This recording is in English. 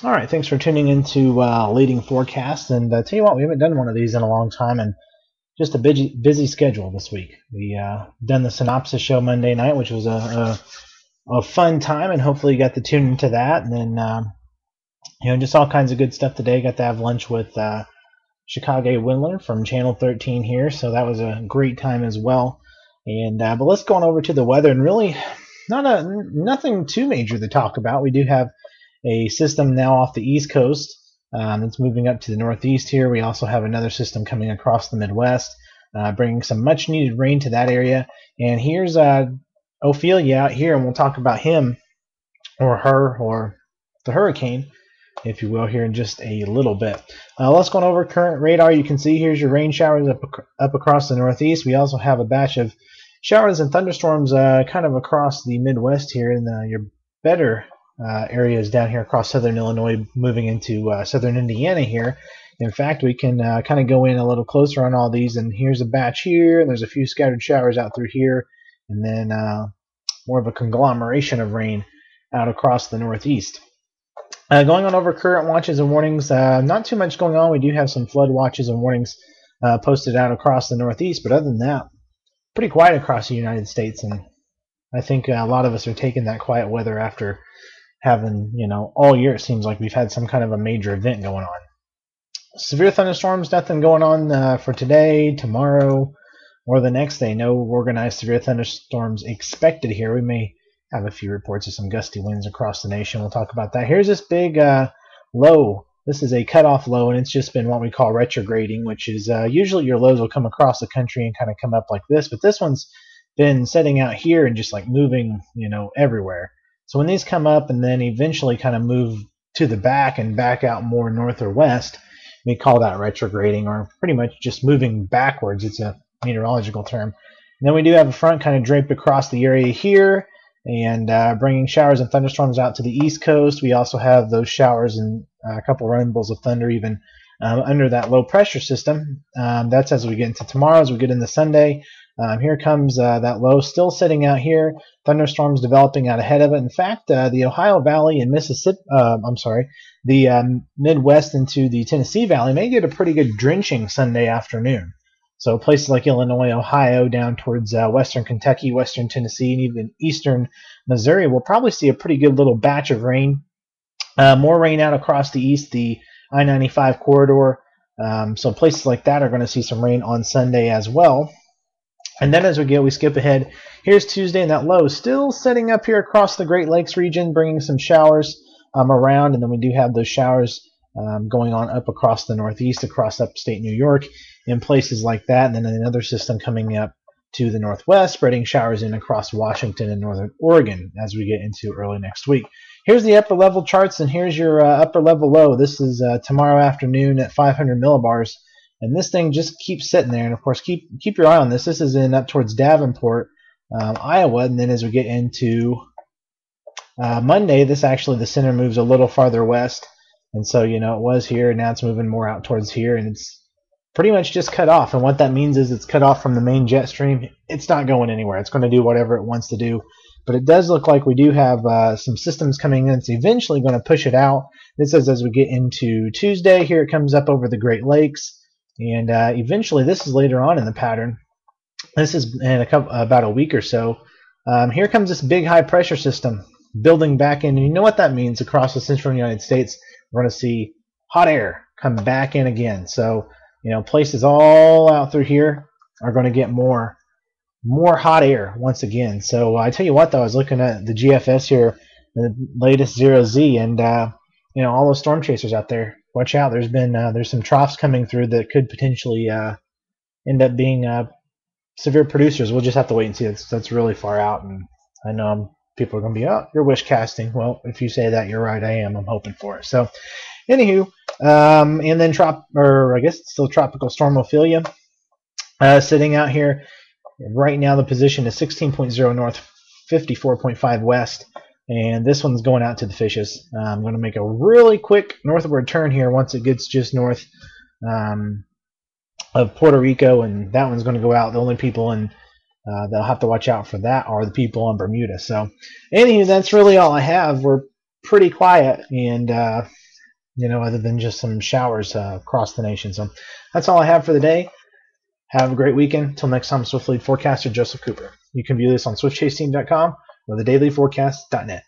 All right, thanks for tuning into Leading Forecast. And tell you what, we haven't done one of these in a long time, and just a busy schedule this week. We done the synopsis show Monday night, which was a fun time, and hopefully you got to tune into that. And then just all kinds of good stuff today. Got to have lunch with Chicago Windler from Channel 13 here, so that was a great time as well. And but let's go on over to the weather, and really nothing too major to talk about. We do have a system now off the East Coast that's moving up to the Northeast here. We also have another system coming across the Midwest, bringing some much needed rain to that area. And here's Ophelia out here, and we'll talk about him or her or the hurricane, if you will, here in just a little bit. Let's go on over current radar. You can see here's your rain showers up across the Northeast. We also have a batch of showers and thunderstorms kind of across the Midwest here in your better areas down here across southern Illinois, moving into southern Indiana here. In fact, we can kind of go in a little closer on all these, and here's a batch here, and there's a few scattered showers out through here, and then more of a conglomeration of rain out across the Northeast. Going on over current watches and warnings, not too much going on. We do have some flood watches and warnings posted out across the Northeast, but other than that, pretty quiet across the United States, and I think a lot of us are taking that quiet weather after having, all year it seems like we've had some kind of a major event going on. Severe thunderstorms, nothing going on for today, tomorrow, or the next day. No organized severe thunderstorms expected here. We may have a few reports of some gusty winds across the nation. We'll talk about that. Here's this big low. This is a cutoff low, and it's just been what we call retrograding, which is usually your lows will come across the country and kind of come up like this, but this one's been setting out here and just like moving, everywhere. So when these come up and then eventually kind of move to the back and back out more north or west, we call that retrograding, or pretty much just moving backwards. It's a meteorological term. And then we do have a front kind of draped across the area here, and bringing showers and thunderstorms out to the East Coast. We also have those showers and a couple rumbles of thunder even under that low pressure system. That's as we get into tomorrow, as we get into Sunday. Here comes that low still sitting out here. Thunderstorms developing out ahead of it. In fact, the Ohio Valley and Mississippi, the Midwest into the Tennessee Valley may get a pretty good drenching Sunday afternoon. So places like Illinois, Ohio, down towards western Kentucky, western Tennessee, and even eastern Missouri will probably see a pretty good little batch of rain. More rain out across the east, the I-95 corridor. So places like that are going to see some rain on Sunday as well. And then as we skip ahead. Here's Tuesday, and that low is still setting up here across the Great Lakes region, bringing some showers around. And then we do have those showers going on up across the Northeast, across upstate New York, in places like that. And then another system coming up to the northwest, spreading showers in across Washington and northern Oregon as we get into early next week. Here's the upper level charts, and here's your upper level low. This is tomorrow afternoon at 500 millibars. And this thing just keeps sitting there. And of course, keep your eye on this. This is in up towards Davenport, Iowa. And then as we get into Monday, the center moves a little farther west. And so, it was here, and now it's moving more out towards here, and it's pretty much just cut off. And what that means is it's cut off from the main jet stream. It's not going anywhere. It's going to do whatever it wants to do. But it does look like we do have some systems coming in. It's eventually going to push it out. This is as we get into Tuesday. Here it comes up over the Great Lakes. And eventually, this is later on in the pattern. This is in about a week or so. Here comes this big high pressure system building back in. And you know what that means across the central United States? We're going to see hot air come back in again. So, places all out through here are going to get more hot air once again. So I tell you what, though, I was looking at the GFS here, the latest 0Z, and all those storm chasers out there. Watch out! There's some troughs coming through that could potentially end up being severe producers. We'll just have to wait and see. That's really far out, and I know people are going to be, oh, you're wish casting. Well, if you say that, you're right. I am. I'm hoping for it. So, anywho, and then I guess it's still tropical storm Ophelia sitting out here. Right now, the position is 16.0 north, 54.5 west. And this one's going out to the fishes. I'm going to make a really quick northward turn here once it gets just north of Puerto Rico, and that one's going to go out. The only people that'll have to watch out for that are the people on Bermuda. So, anyway, that's really all I have. We're pretty quiet, and other than just some showers across the nation. So that's all I have for the day. Have a great weekend. Till next time, Swift Lead forecaster Joseph Cooper. You can view this on SwiftChaseTeam.com or thedailyforecast.net.